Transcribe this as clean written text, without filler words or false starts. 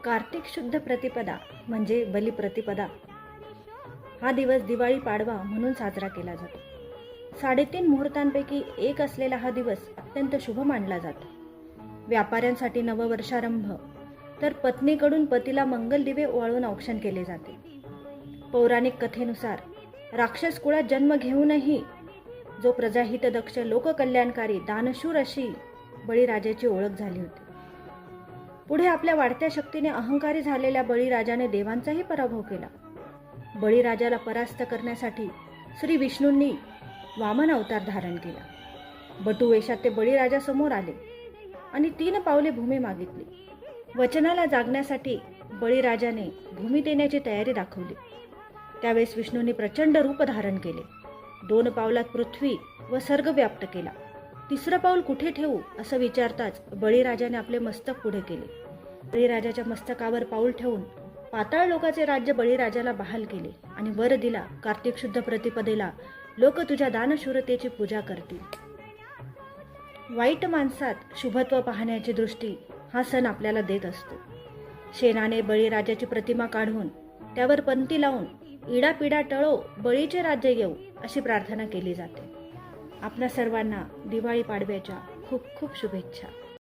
कार्तिक शुद्ध प्रतिपदा म्हणजे बलिप्रतिपदा हा दिवस दिवाळी पाडवा म्हणून साजरा केला जातो. 3.5 मुहूर्तांपैकी एक असलेला हा दिवस अत्यंत शुभ मानला जातो. व्यापाऱ्यांसाठी नववर्षारंभ तर पत्नीकडून पतीला मंगल दिवे ओवाळून औक्षण केले जाते. पौराणिक कथेनुसार राक्षस कुळात जन्म घेऊनही जो प्रजाहित दक्ष लोककल्याणकारी दानशूर अशी बळीराजाची ओळख झाली होती. पुढे आपल्या वाढत्या शक्तीने अहंकारी झालेल्या बळीराजाने देवांचाही पराभव केला. बळीराजाला परास्त करण्यासाठी श्री विष्णूंनी वामन अवतार धारण केला. बटू वेशात ते बळीराजासमोर आले आणि 3 पावले भूमी मागितली. वचनाला जागण्यासाठी बळीराजाने भूमी देण्याची तयारी दाखवली. त्यावेळेस विष्णूंनी प्रचंड रूप धारण केले. 2 पावलात पृथ्वी व सर्ग व्याप्त केला. 3रं पाऊल कुठे ठेवू असं विचारताच बळीराजाने आपले मस्तक पुढे केले. बळीराजाच्या मस्तकावर पाऊल ठेवून पाताळ लोकाचे राज्य बळीराजाला बहाल केले आणि वर दिला, कार्तिक शुद्ध प्रतिपदेला लोक तुझ्या दानशूरतेची पूजा करतील. वाईट माणसात शुभत्व पाहण्याची दृष्टी हा सण आपल्याला देत असतो. शेणाने बळीराजाची प्रतिमा काढून त्यावर पंती लावून इडापिडा टळो, बळीचे राज्य येऊ अशी प्रार्थना केली जाते. आपणा सर्वांना दिवाळी पाडव्याच्या खूप खूप शुभेच्छा.